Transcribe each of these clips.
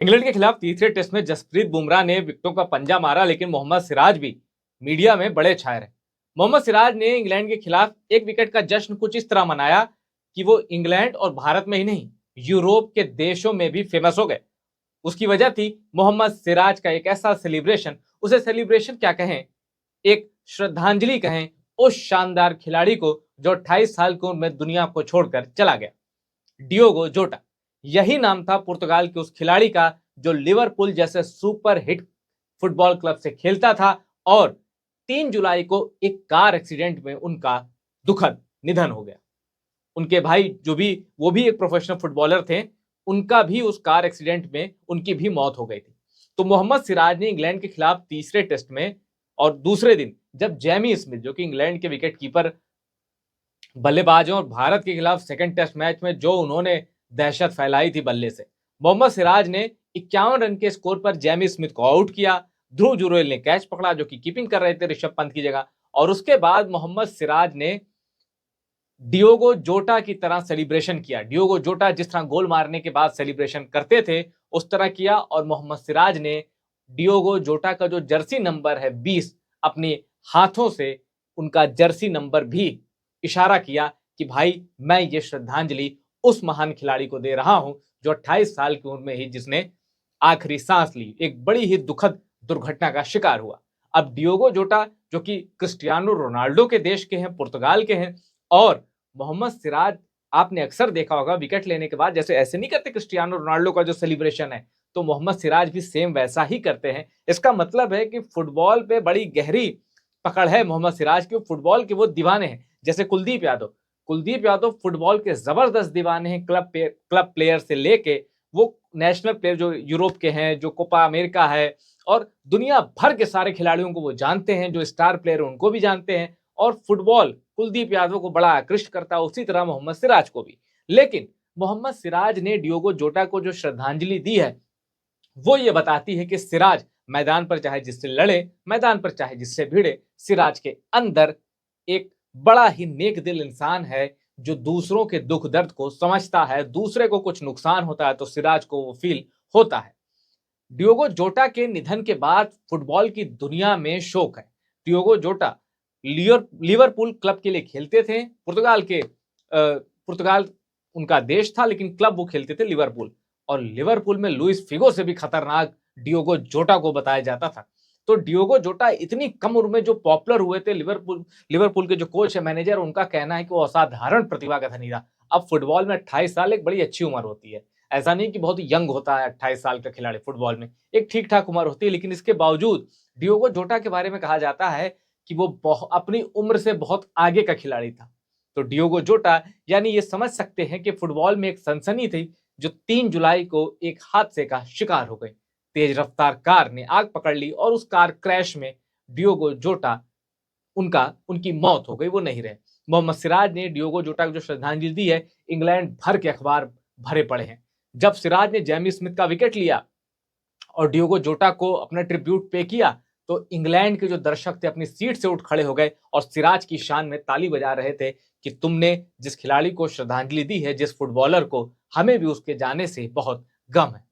England के खिलाफ तीसरे टेस्ट में जसप्रीत बुमराह ने विकेटों का पंजा मारा, लेकिन मोहम्मद सिराज भी मीडिया में बड़े छाए रहे। मोहम्मद सिराज ने इंग्लैंड के खिलाफ एक विकेट का जश्न कुछ इस तरह मनाया कि वो इंग्लैंड और भारत में ही नहीं, यूरोप के देशों में भी फेमस हो गए। उसकी वजह थी मोहम्मद सिराज का एक ऐसा सेलिब्रेशन, उसे सेलिब्रेशन क्या कहें, एक श्रद्धांजलि कहें उस शानदार खिलाड़ी को जो 28 साल की उम्र में दुनिया को छोड़कर चला गया। डियोगो जोटा, यही नाम था पुर्तगाल के उस खिलाड़ी का जो लिवरपूल जैसे सुपर हिट फुटबॉल क्लब से खेलता था और 3 जुलाई को एक कार एक्सीडेंट में उनका दुखद निधन हो गया। उनके भाई जो भी वो भी एक प्रोफेशनल फुटबॉलर थे, उनका भी उस कार एक्सीडेंट में उनकी भी मौत हो गई थी। तो मोहम्मद सिराज ने इंग्लैंड के खिलाफ तीसरे टेस्ट में और दूसरे दिन जब जेमी स्मिथ जो कि इंग्लैंड के विकेट कीपर बल्लेबाजों और भारत के खिलाफ सेकंड टेस्ट मैच में जो उन्होंने दहशत फैलाई थी बल्ले से, मोहम्मद सिराज ने 51 रन के स्कोर पर जेमी स्मिथ को आउट किया। ध्रुव जुरेल ने कैच पकड़ा जो कि कीपिंग कर रहे थे ऋषभ पंत की जगह, और उसके बाद मोहम्मद सिराज ने डियोगो जोटा की तरह सेलिब्रेशन किया। डियोगो जोटा जिस तरह गोल मारने के बाद सेलिब्रेशन करते थे उस तरह किया, और मोहम्मद सिराज ने डियोगो जोटा का जो जर्सी नंबर है 20 अपने हाथों से उनका जर्सी नंबर भी इशारा किया कि भाई मैं ये श्रद्धांजलि उस महान खिलाड़ी को दे रहा हूं जो 28 साल की उम्र में ही जिसने आखिरी सांस ली, एक बड़ी ही दुखद दुर्घटना का शिकार हुआ। अब डियोगो जोटा जो कि क्रिस्टियानो रोनाल्डो के देश के हैं, पुर्तगाल के हैं, और मोहम्मद सिराज आपने अक्सर देखा होगा विकेट लेने के बाद जैसे ऐसे नहीं करते क्रिस्टियानो रोनाल्डो का जो सेलिब्रेशन है, तो मोहम्मद सिराज भी सेम वैसा ही करते हैं। इसका मतलब है कि फुटबॉल पे बड़ी गहरी पकड़ है मोहम्मद सिराज की, फुटबॉल के वो दीवाने हैं। जैसे कुलदीप यादव फुटबॉल के जबरदस्त दीवाने हैं, क्लब प्लेयर से लेके वो नेशनल प्लेयर जो यूरोप के हैं, जो कोपा अमेरिका है और दुनिया भर के सारे खिलाड़ियों को वो जानते हैं, जो स्टार प्लेयर उनको भी जानते हैं, और फुटबॉल कुलदीप यादव को बड़ा आकृष्ट करता है, उसी तरह मोहम्मद सिराज को भी। लेकिन मोहम्मद सिराज ने डियोगो जोटा को जो श्रद्धांजलि दी है वो ये बताती है कि सिराज मैदान पर चाहे जिससे लड़े, मैदान पर चाहे जिससे भिड़े, सिराज के अंदर एक बड़ा ही नेक दिल इंसान है जो दूसरों के दुख दर्द को समझता है। दूसरे को कुछ नुकसान होता है तो सिराज को वो फील होता है। डियोगो जोटा के निधन के बाद फुटबॉल की दुनिया में शोक है। डियोगो जोटा लिवरपूल क्लब के लिए खेलते थे। पुर्तगाल उनका देश था, लेकिन क्लब वो खेलते थे लिवरपूल, और लिवरपूल में लुइस फिगो से भी खतरनाक डियोगो जोटा को बताया जाता था। तो डियोगो जोटा इतनी कम उम्र में जो पॉपुलर हुए थे, लिवरपूल के जो कोच है, मैनेजर, उनका कहना है कि वो असाधारण प्रतिभा का धनी था। अब फुटबॉल में 28 साल एक बड़ी अच्छी उम्र होती है। ऐसा नहीं कि बहुत यंग होता है 28 साल का खिलाड़ी, फुटबॉल में एक ठीक ठाक उम्र होती है। लेकिन इसके बावजूद डियोगो जोटा के बारे में कहा जाता है कि वो अपनी उम्र से बहुत आगे का खिलाड़ी था। तो डियोगो जोटा यानी ये समझ सकते हैं कि फुटबॉल में एक सनसनी थी जो 3 जुलाई को एक हादसे का शिकार हो गई। तेज रफ्तार कार ने आग पकड़ ली और उस कार क्रैश में डियोगो जोटा उनकी मौत हो गई, वो नहीं रहे। मोहम्मद सिराज ने डियोगो जोटा को जो श्रद्धांजलि दी है, इंग्लैंड भर के अखबार भरे पड़े हैं। जब सिराज ने जेमी स्मिथ का विकेट लिया और डियोगो जोटा को अपना ट्रिब्यूट पे किया, तो इंग्लैंड के जो दर्शक थे अपनी सीट से उठ खड़े हो गए और सिराज की शान में ताली बजा रहे थे कि तुमने जिस खिलाड़ी को श्रद्धांजलि दी है, जिस फुटबॉलर को, हमें भी उसके जाने से बहुत गम है।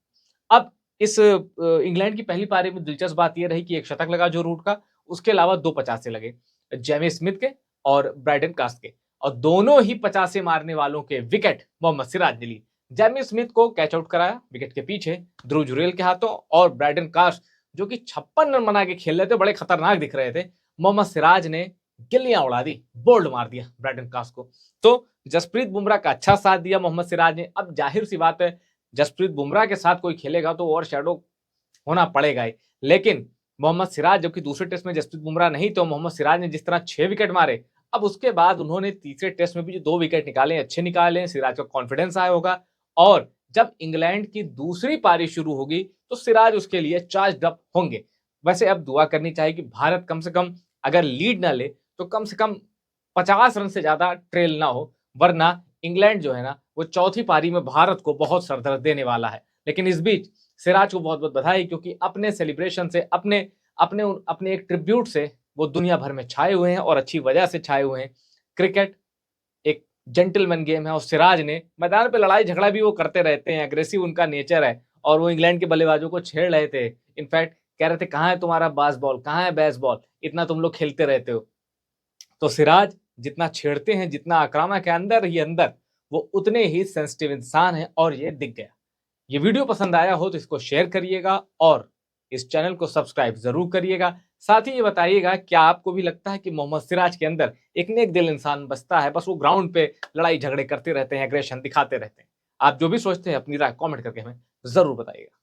अब इस इंग्लैंड की पहली पारी में दिलचस्प बात यह रही कि एक शतक लगा जो रूट का, उसके अलावा 2 पचासे लगे, जेमी स्मिथ के और ब्राइडन कास्ट के, और दोनों ही पचासे मारने वालों के विकेट मोहम्मद सिराज ने ली। जेमी स्मिथ को कैच आउट कराया विकेट के पीछे ध्रुव जुरेल के हाथों, और ब्राइडन कास्ट जो कि 56 रन बना के खेल रहे थे, बड़े खतरनाक दिख रहे थे, मोहम्मद सिराज ने गिल्लियां उड़ा दी, बोल्ड मार दिया ब्राइडन कास्ट को। तो जसप्रीत बुमराह का अच्छा साथ दिया मोहम्मद सिराज ने। अब जाहिर सी बात है जसप्रीत बुमराह के साथ कोई खेलेगा तो ओवर शैडो होना पड़ेगा ही, लेकिन मोहम्मद सिराज जबकि दूसरे टेस्ट में जसप्रीत बुमराह नहीं, तो मोहम्मद सिराज ने जिस तरह 6 विकेट मारे, अब उसके बाद उन्होंने तीसरे टेस्ट में भी जो 2 विकेट निकाले, अच्छे निकाले, सिराज का कॉन्फिडेंस आया होगा, और जब इंग्लैंड की दूसरी पारी शुरू होगी तो सिराज उसके लिए चार्ज अप होंगे। वैसे अब दुआ करनी चाहिए कि भारत कम से कम अगर लीड ना ले तो कम से कम 50 रन से ज्यादा ट्रेल ना हो, वरना इंग्लैंड जो है ना वो चौथी पारी में भारत को बहुत सरदर्द देने वाला है। लेकिन इस बीच सिराज को बहुत बहुत बधाई, क्योंकि अपने सेलिब्रेशन से, अपने अपने अपने एक ट्रिब्यूट से वो दुनिया भर में छाए हुए हैं, और अच्छी वजह से छाए हुए हैं। क्रिकेट एक जेंटलमैन गेम है, और सिराज ने मैदान पे लड़ाई झगड़ा भी वो करते रहते हैं, एग्रेसिव उनका नेचर है, और वो इंग्लैंड के बल्लेबाजों को छेड़ रहे थे। इनफैक्ट कह रहे थे कहाँ है तुम्हारा बासबॉल, कहाँ है बेसबॉल, इतना तुम लोग खेलते रहते हो। तो सिराज जितना छेड़ते हैं, जितना आक्रामक है अंदर ही अंदर, वो उतने ही सेंसिटिव इंसान है और ये दिख गया। ये वीडियो पसंद आया हो तो इसको शेयर करिएगा और इस चैनल को सब्सक्राइब जरूर करिएगा। साथ ही ये बताइएगा क्या आपको भी लगता है कि मोहम्मद सिराज के अंदर एक नेक दिल इंसान बसता है, बस वो ग्राउंड पे लड़ाई झगड़े करते रहते हैं, एग्रेशन दिखाते रहते हैं। आप जो भी सोचते हैं अपनी राय कमेंट करके हमें जरूर बताइएगा।